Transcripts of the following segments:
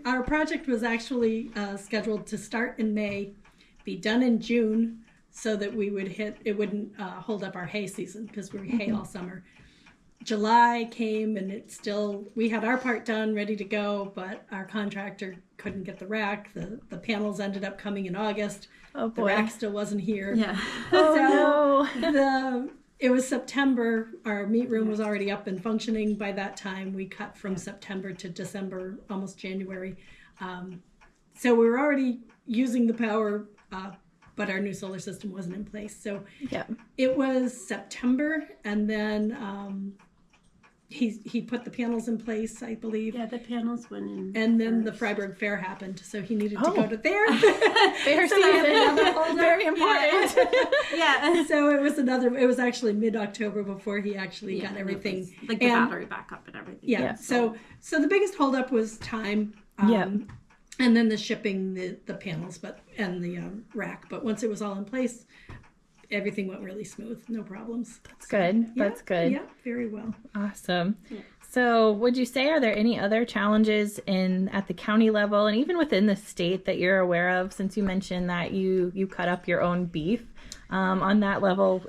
our project was actually scheduled to start in May, be done in June, so that it wouldn't hold up our hay season because we hay all summer. July came and we had our part done, ready to go, but our contractor couldn't get the rack. The panels ended up coming in August. Oh boy. The rack still wasn't here. Yeah. It was September. Our meat room was already up and functioning by that time. We cut from September to December, almost January. So we were already using the power, but our new solar system wasn't in place. So it was September, and then he put the panels in place, I believe. Yeah, the panels went in. And then the Freiburg Fair happened, so he needed to go to there. Fair season, very important. Yeah. So it was actually mid-October before he actually got everything. Like the battery backup and everything. Yeah. So the biggest holdup was time. And then the shipping the panels, and the rack. But once it was all in place, everything went really smooth, no problems. That's good. That's good. Yeah, very well. Awesome. Yeah. So would you say, are there any other challenges at the county level and even within the state that you're aware of, since you mentioned that you cut up your own beef? On that level,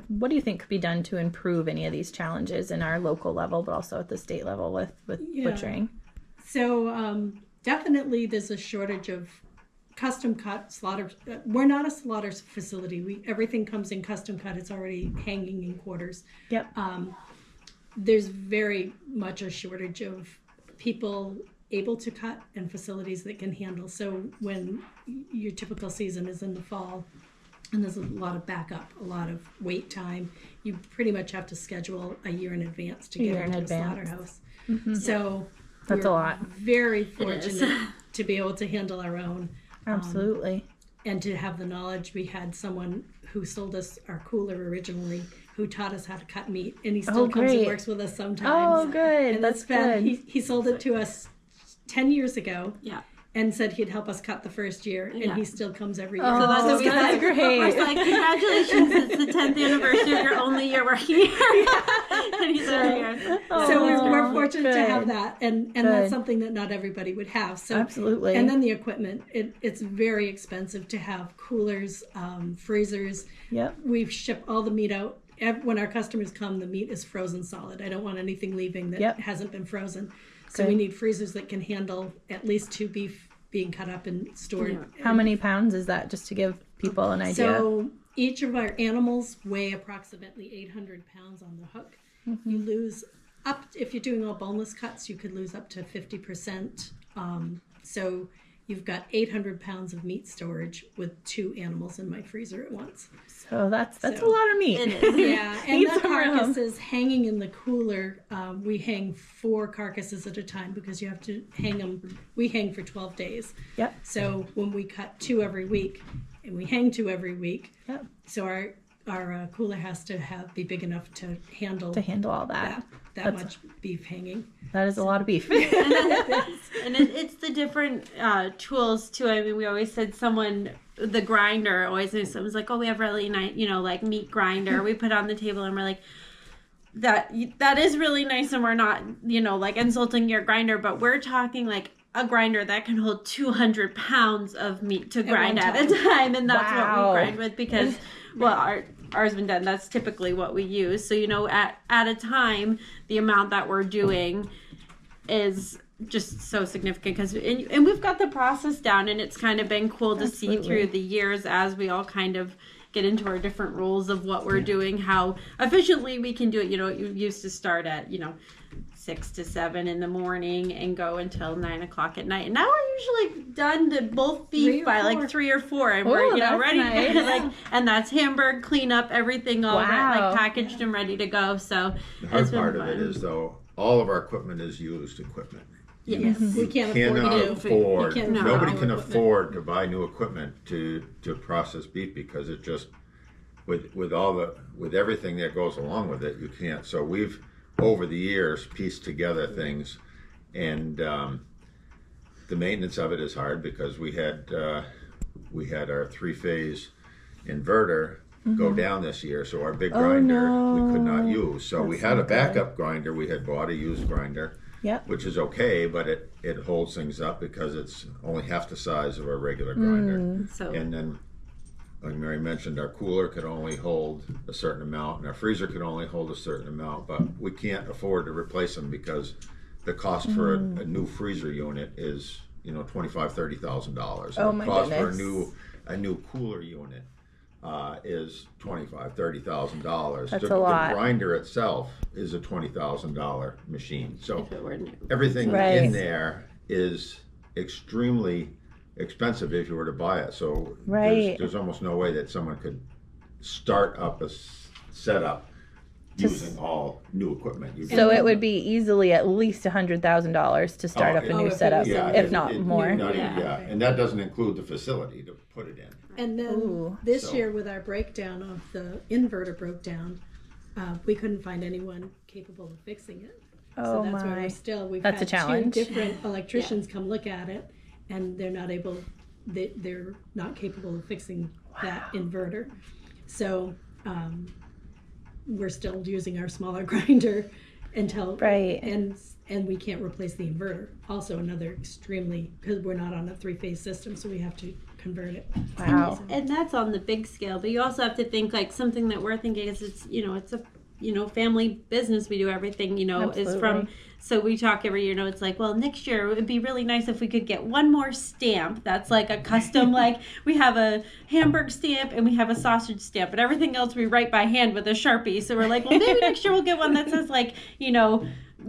what do you think could be done to improve any of these challenges in our local level, but also at the state level with butchering? So definitely there's a shortage of custom cut slaughter. We're not a slaughter facility. Everything comes in custom cut. It's already hanging in quarters. Yep. There's very much a shortage of people able to cut and facilities that can handle. So when your typical season is in the fall and there's a lot of backup, a lot of wait time, you pretty much have to schedule a year in advance to get into a slaughterhouse. Mm-hmm. So that's a lot. Very fortunate to be able to handle our own. Absolutely. And to have the knowledge. We had someone who sold us our cooler originally who taught us how to cut meat, and he still comes and works with us sometimes. Oh, good. And that's good. He sold it to us 10 years ago. Yeah. And said he'd help us cut the first year, and he still comes every year. Oh, so that's great. We're like, congratulations, it's the 10th anniversary of your only year working here. And he's here. So we're fortunate to have that, and that's something that not everybody would have. So absolutely. And then the equipment, it's very expensive to have coolers, freezers. Yep. We ship all the meat out. When our customers come, the meat is frozen solid. I don't want anything leaving that hasn't been frozen. So we need freezers that can handle at least 2 beef being cut up and stored. Yeah. How many pounds is that, just to give people an idea? So each of our animals weigh approximately 800 pounds on the hook. Mm-hmm. You lose if you're doing all boneless cuts, you could lose up to 50%. So you've got 800 pounds of meat storage with 2 animals in my freezer at once. So that's a lot of meat. It is. Yeah, and the carcasses hanging in the cooler, we hang 4 carcasses at a time because you have to hang them. We hang for 12 days. Yep. So when we cut 2 every week, and we hang 2 every week. Yep. So our cooler has to be big enough to handle all that. That much beef hanging. That is a lot of beef. And it's the different tools too. I mean, we always said the grinder, always knew someone's like, oh, we have really nice, like meat grinder. We put it on the table and we're like, that is really nice, and we're not, like insulting your grinder, but we're talking like a grinder that can hold 200 pounds of meat to grind at a time, and that's what we grind with because, ours been done. That's typically what we use. So, at a time, the amount that we're doing is just so significant because, and we've got the process down, and it's kind of been cool to see through the years as we all kind of get into our different roles of what we're doing, how efficiently we can do it. You used to start at, 6 to 7 in the morning and go until 9 o'clock at night. And now we're usually done to both beef by like 3 or 4, and we're ready to go, and that's Hamburg, clean up everything all packaged and ready to go. So the hard part of it is though, all of our equipment is used equipment. Yes, we can't afford. Nobody can afford afford to buy new equipment to process beef because it just with everything that goes along with it, you can't. So we've over the years pieced together things, and the maintenance of it is hard because we had our 3-phase inverter go down this year, so our big grinder we could not use. So we had a backup grinder. We had bought a used grinder. Yep. which is okay, but it holds things up because it's only half the size of our regular grinder. So And then, like Mary mentioned, our cooler could only hold a certain amount, and our freezer could only hold a certain amount, but we can't afford to replace them because the cost for a new freezer unit is, $25,000-$30,000. Oh, The my cost for goodness. a new cooler unit is $25,000-$30,000. That's a lot. The grinder itself is a $20,000 machine. So if it were new. everything Right. in there is extremely expensive if you were to buy it. So Right. there's almost no way that someone could start up a setup using all new equipment. So it would be easily at least $100,000 to start up a new if it setup, was- Yeah, if not more. Not even, Yeah. and that doesn't include the facility to put it in. And then Ooh. this So- year, with our breakdown of the inverter broke down, we couldn't find anyone capable of fixing it. Oh So that's where my. we're still. We've That's had a challenge. 2 different electricians come look at it, and they're not able. They're not capable of fixing that inverter. So we're still using our smaller grinder until Right. and we can't replace the inverter. Also, another extremely, because we're not on a 3-phase system, so we have to convert it. Wow. And that's on the big scale, but you also have to think like something that we're thinking is it's a family business. We do everything is Absolutely. from. So we talk every year. It's like, well, next year it would be really nice if we could get one more stamp that's like a custom. Like we have a Hamburg stamp and we have a sausage stamp, but everything else we write by hand with a Sharpie. So we're like, well, maybe next year we'll get one that says like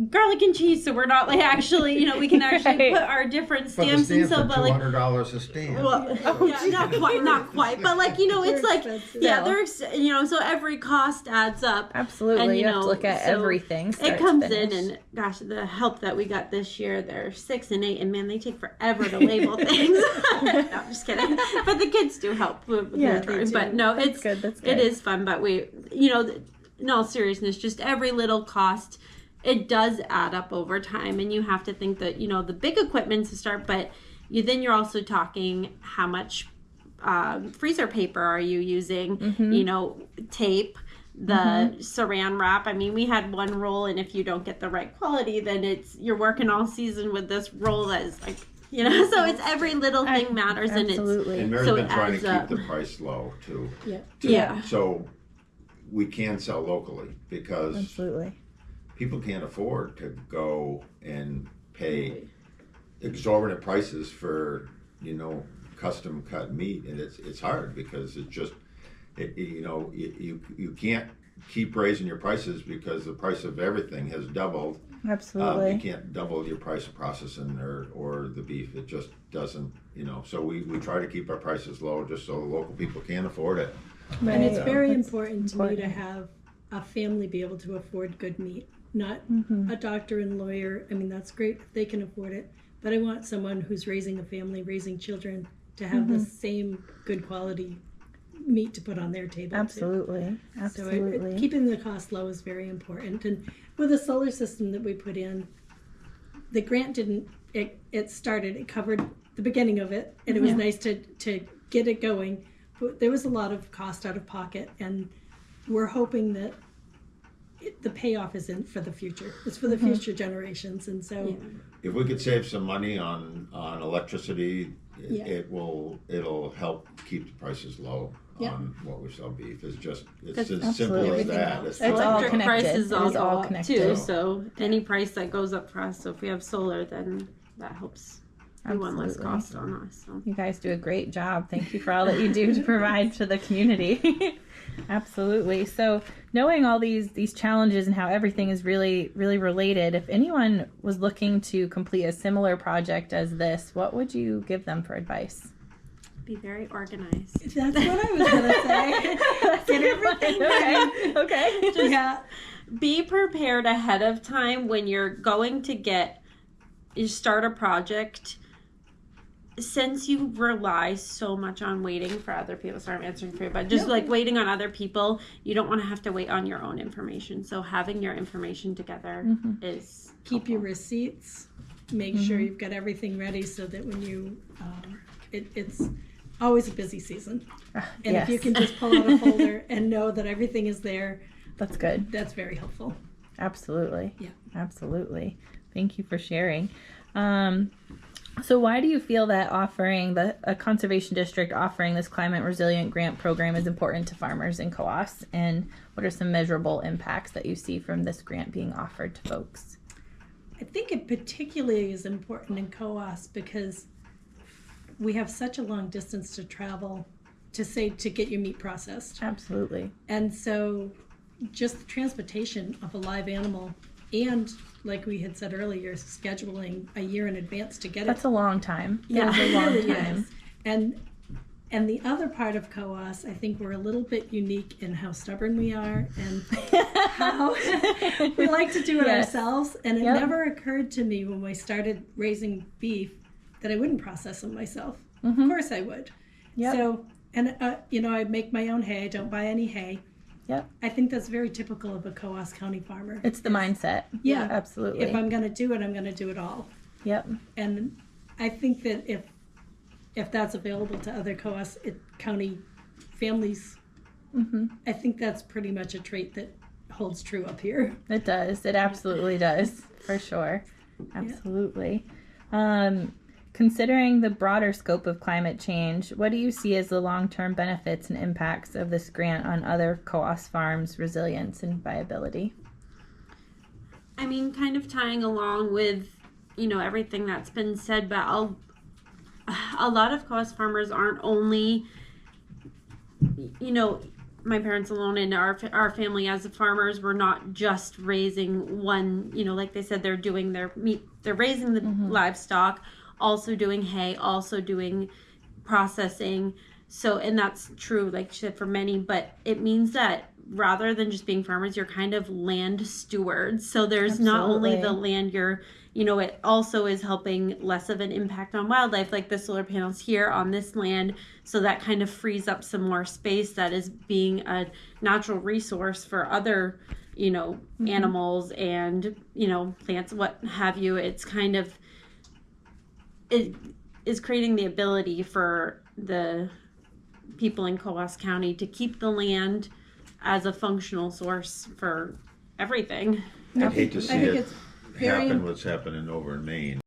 garlic and cheese, so we're not like actually we can actually Right. put our different But the stamps and stamps so are but like. $200 a stamp. Well, yeah, not quite, but like it's like expensive. they're so every cost adds up. Absolutely. And, you have to look at so everything. start It to comes finish. in, and gosh, the help that we got this year, they're 6 and 8, and man, they take forever to label things. No, I'm just kidding. But the kids do help with Yeah, their they drawing. do. But no, That's it's good. That's it good. is fun. But we, in all seriousness, just every little cost. It does add up over time, and you have to think that the big equipment to start, but then you're also talking how much freezer paper are you using? Tape, the Saran wrap. I mean, we had one roll, and if you don't get the right quality, then you're working all season with this roll that is like so it's every little thing matters, Absolutely. And Mary's So been it trying to adds keep up. the price low too. Yeah. Yeah. So we can sell locally because Absolutely. people can't afford to go and pay exorbitant prices for custom cut meat, and it's hard because it's just you can't keep raising your prices because the price of everything has doubled. Absolutely. You can't double your price of processing or the beef. It just doesn't. So we try to keep our prices low just so the local people can afford it. Right. And it's very That's important to me to important. have a family be able to afford good meat, not Mm-hmm. a doctor and lawyer. I mean, that's great if they can afford it, but I want someone who's raising a family, raising children, to have Mm-hmm. the same good quality meat to put on their table. too. Absolutely. So Absolutely. keeping the cost low is very important. And with the solar system that we put in, the grant didn't. It started. It covered the beginning of it, and it was Yeah. nice to get it going. But there was a lot of cost out of pocket, and we're hoping that the payoff is in for the future. It's for the future generations, and so If we could save some money on electricity, Yeah. it'll help keep the prices low Yeah. on what we sell beef. It's just it's That's as simple as Everything that. else. It's It's all electric connected. prices It all is go all up connected. too. So any price that goes up for us. So if we have solar, then that helps be one less Absolutely. cost on us. So. You guys do a great job. Thank you for all that you do to provide to the community. Absolutely. So knowing all these challenges and how everything is really, really related, if anyone was looking to complete a similar project as this, what would you give them for advice? Be very organized. that's what I was gonna say. Get everything Okay. yeah. Be prepared ahead of time when you're going to start a project. Since you rely so much on waiting for other people, sorry I'm answering for you, but just like waiting on other people, you don't want to have to wait on your own information. So having your information together is Keep your helpful. receipts. Make sure you've got everything ready so that when you, it's always a busy season. And if you can just pull out a folder and know that everything is there, That's good. that's very helpful. Absolutely. Yeah. Absolutely. Thank you for sharing. So why do you feel that offering a conservation district offering this climate resilient grant program is important to farmers and co-ops? And what are some measurable impacts that you see from this grant being offered to folks? I think it particularly is important in co-ops because we have such a long distance to travel to get your meat processed. Absolutely. And so just the transportation of a live animal and, like we had said earlier, scheduling a year in advance to get That's it. a long time. Yeah, That is it a long really time. is. And the other part of COAS, I think we're a little bit unique in how stubborn we are and how we like to do it Yes. ourselves. And it Yep. never occurred to me when we started raising beef that I wouldn't process them myself. Mhm. Of course I would. Yep. So, and I make my own hay. I don't buy any hay. Yep. I think that's very typical of a Coas County farmer. It's the mindset. Yeah. Absolutely. If I'm going to do it, I'm going to do it all. Yep. And I think that if that's available to other Coas County families, Hmm. I think that's pretty much a trait that holds true up here. It does. It absolutely does, for sure. Absolutely. Considering the broader scope of climate change, what do you see as the long-term benefits and impacts of this grant on other co-op farms' resilience and viability? I mean, kind of tying along with, everything that's been said, but a lot of co-op farmers aren't only, my parents alone and our family as farmers, we're not just raising one, like they said, they're doing their meat, they're raising the livestock, also doing hay, also doing processing. So, and that's true, like she said, for many, but it means that rather than just being farmers, you're kind of land stewards. So there's not only the land it also is helping less of an impact on wildlife, like the solar panels here on this land. So that kind of frees up some more space that is being a natural resource for other, animals and, plants, what have you. It's kind of, it is creating the ability for the people in Coas County to keep the land as a functional source for everything. I'd hate to see I think it it's very happen what's happening over in Maine.